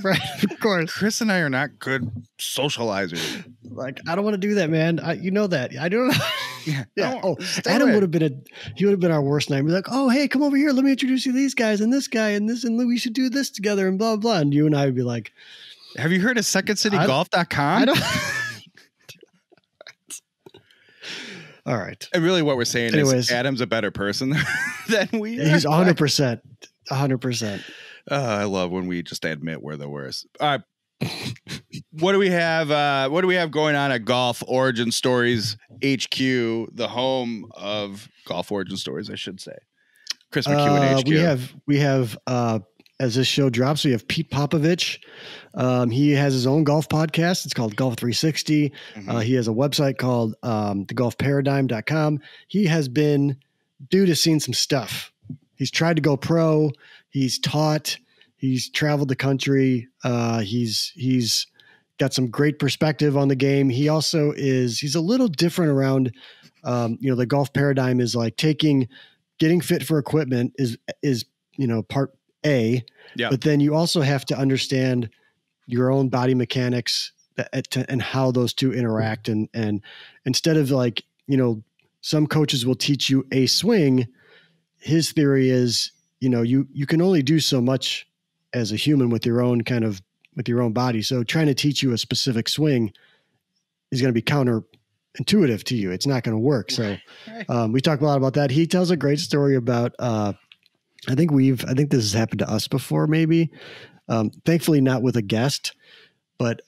[SPEAKER 2] Right, of course.
[SPEAKER 1] Chris and I are not good socializers.
[SPEAKER 2] Like, I don't want to do that, man. You know that. I don't know.
[SPEAKER 1] Yeah.
[SPEAKER 2] Oh, Adam would have been our worst nightmare. Like, oh, hey, come over here. Let me introduce you to these guys and this guy and this, and we should do this together and blah, blah. And you and I would be like,
[SPEAKER 1] have you heard of secondcitygolf.com?
[SPEAKER 2] I don't. All right.
[SPEAKER 1] And really what we're saying is Adam's a better person than we are.
[SPEAKER 2] He's 100%. 100%.
[SPEAKER 1] I love when we just admit we're the worst. All right. What do we have? What do we have going on at Golf Origin Stories HQ, the home of Golf Origin Stories, I should say. Chris McEwen HQ.
[SPEAKER 2] We have as this show drops, we have Pete Popovich. He has his own golf podcast. It's called Golf 360. Mm-hmm. He has a website called thegolfparadigm.com. He has seen some stuff. He's tried to go pro. He's taught. He's traveled the country. He's got some great perspective on the game. He also he's a little different around, the golf paradigm is like getting fit for equipment is part A, but then you also have to understand your own body mechanics and how those two interact. And instead of some coaches will teach you a swing, his theory is, you can only do so much as a human with your own body. So trying to teach you a specific swing is going to be counterintuitive to you. It's not going to work. So we talk a lot about that. He tells a great story about, I think this has happened to us before, maybe. Thankfully not with a guest, but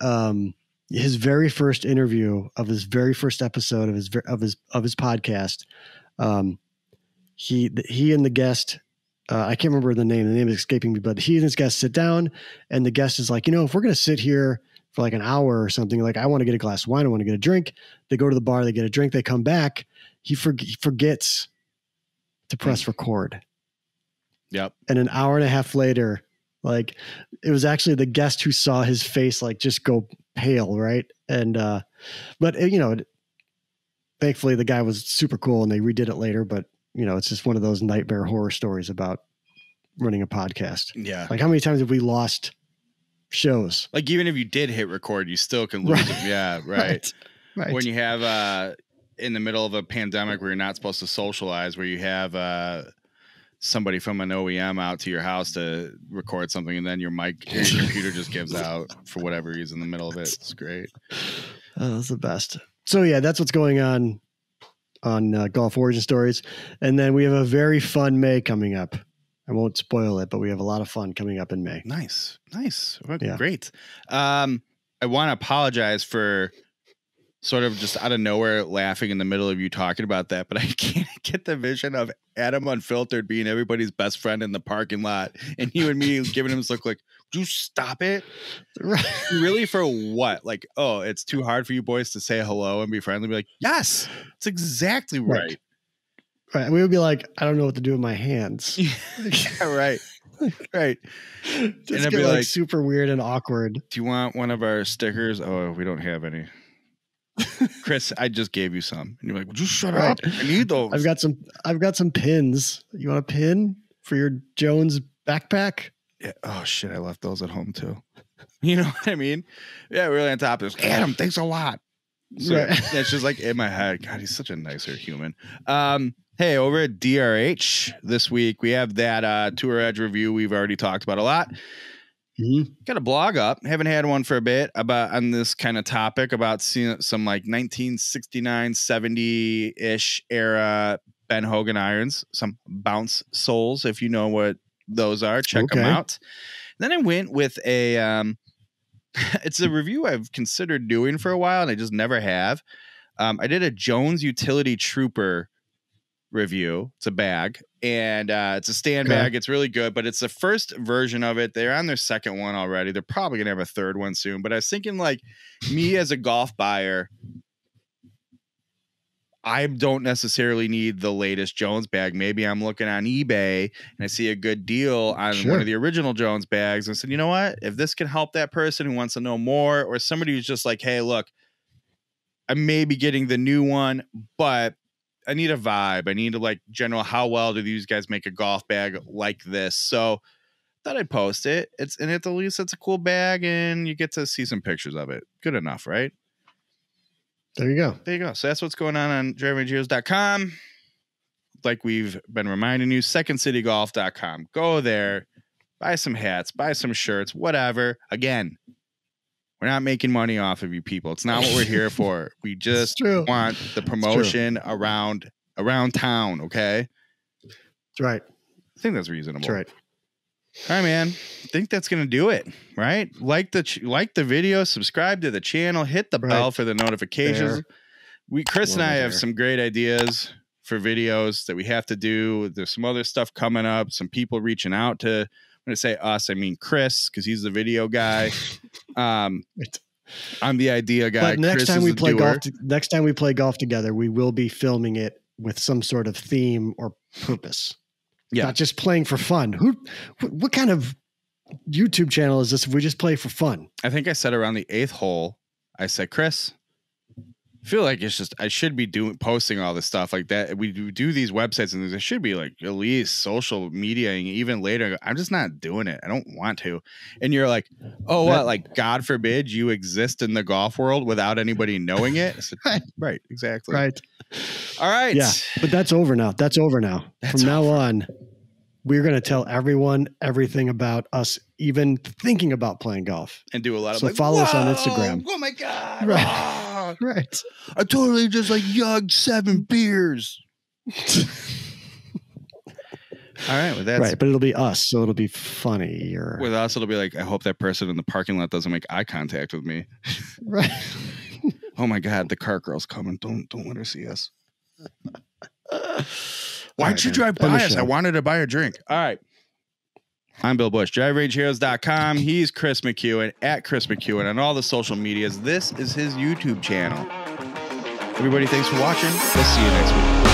[SPEAKER 2] his very first interview of his very first episode of his podcast. He and the guest, I can't remember the name. The name is escaping me, but he and his guest sit down, and the guest is like, if we're going to sit here for like an hour or something, like I want to get a glass of wine, I want to get a drink. They go to the bar, they get a drink, they come back. He forgets to press record.
[SPEAKER 1] Yep.
[SPEAKER 2] And an hour and a half later, like it was actually the guest who saw his face like just go pale, right? And but thankfully the guy was super cool and they redid it later. But it's just one of those nightmare horror stories about running a podcast.
[SPEAKER 1] Yeah.
[SPEAKER 2] Like how many times have we lost shows?
[SPEAKER 1] Like even if you did hit record, you still can lose them. Yeah, right.
[SPEAKER 2] Right.
[SPEAKER 1] When you have in the middle of a pandemic where you're not supposed to socialize, where you have somebody from an OEM out to your house to record something, and then your computer just gives out for whatever reason in the middle of it. It's great.
[SPEAKER 2] Oh, that's the best. So yeah, that's what's going on Golf Origin Stories. And then we have a very fun May coming up. I won't spoil it, but we have a lot of fun coming up in May.
[SPEAKER 1] Nice. Well,
[SPEAKER 2] yeah.
[SPEAKER 1] Great. I want to apologize for sort of just out of nowhere laughing in the middle of you talking about that, but I can't get the vision of Adam Unfiltered being everybody's best friend in the parking lot and you and me giving him this look like, would you stop it?
[SPEAKER 2] Right.
[SPEAKER 1] Really, for what? Like, oh, it's too hard for you boys to say hello and be friendly. Be like, yes, it's exactly right.
[SPEAKER 2] Right. We would be like, I don't know what to do with my hands.
[SPEAKER 1] Yeah, right.
[SPEAKER 2] Just
[SPEAKER 1] and I'd
[SPEAKER 2] get
[SPEAKER 1] be
[SPEAKER 2] like super weird and awkward.
[SPEAKER 1] Do you want one of our stickers? Oh, we don't have any. Chris, I just gave you some. And you're like, would you shut up? I need those. I've got some pins. You want a pin for your Jones backpack? Yeah. Oh shit, I left those at home too. You know what I mean? Yeah, really on top of this. Adam, thanks a lot. So right. Yeah, it's just like in my head. God, he's such a nicer human. Hey, over at DRH this week, we have that Tour Edge review we've already talked about a lot. Mm-hmm. Got a blog up. Haven't had one for a bit on this kind of topic about seeing some like 1969, 70-ish era Ben Hogan irons, some bounce soles. If you know what those are, check them out. Then I went with a, it's a review I've considered doing for a while and I just never have. I did a Jones Utility Trooper review. It's a bag and it's a stand bag. It's really good, but it's the first version of it. They're on their second one already. They're probably gonna have a third one soon, but I was thinking like me as a golf buyer, I don't necessarily need the latest Jones bag. Maybe I'm looking on eBay and I see a good deal on one of the original Jones bags and said, you know what, if this can help that person who wants to know more, or somebody who's just like, hey, look, I may be getting the new one, but I need a vibe. I need to like general, how well do these guys make a golf bag like this? So thought I'd post it. At least it's a cool bag and you get to see some pictures of it. Good enough, right? There you go. So that's what's going on drivinggeos.com. Like we've been reminding you, secondcitygolf.com. Go there, buy some hats, buy some shirts, whatever. Again, we're not making money off of you people. It's not what we're here for. We just want the promotion around town. Okay.
[SPEAKER 2] That's right.
[SPEAKER 1] I think that's reasonable.
[SPEAKER 2] That's right.
[SPEAKER 1] All right, man. I think that's going to do it. Right. Like the video, subscribe to the channel, hit the bell for the notifications. Chris and I have some great ideas for videos that we have to do. There's some other stuff coming up. Some people reaching out to, when I say us, I mean Chris, because he's the video guy. I'm the idea guy.
[SPEAKER 2] But next time we play golf together, we will be filming it with some sort of theme or purpose. Yeah, not just playing for fun. What kind of YouTube channel is this if we just play for fun?
[SPEAKER 1] I think I said around the 8th hole, I said, Chris, I feel like I should be posting all this stuff like that. We do these websites and there should be like at least social media and even later. I'm just not doing it. I don't want to. And you're like, oh, what? Like, God forbid you exist in the golf world without anybody knowing it. I said, right. Exactly.
[SPEAKER 2] Right.
[SPEAKER 1] All right.
[SPEAKER 2] Yeah. But that's over now. From now on, we're going to tell everyone everything about us even thinking about playing golf.
[SPEAKER 1] And do a lot of
[SPEAKER 2] follow us on Instagram.
[SPEAKER 1] Oh my God.
[SPEAKER 2] Right. Right.
[SPEAKER 1] I totally just like yugged 7 beers. All right. With that.
[SPEAKER 2] Right. But it'll be us. So it'll be funny.
[SPEAKER 1] With us, it'll be like, I hope that person in the parking lot doesn't make eye contact with me.
[SPEAKER 2] Right.
[SPEAKER 1] Oh my God, the cart girl's coming. Don't let her see us. Why'd you drive by us? I wanted to buy a drink. All right. I'm Bill Bush, DriveRageHeroes.com. He's Chris McEwen at Chris McEwen on all the social medias. This is his YouTube channel. Everybody, thanks for watching. We'll see you next week.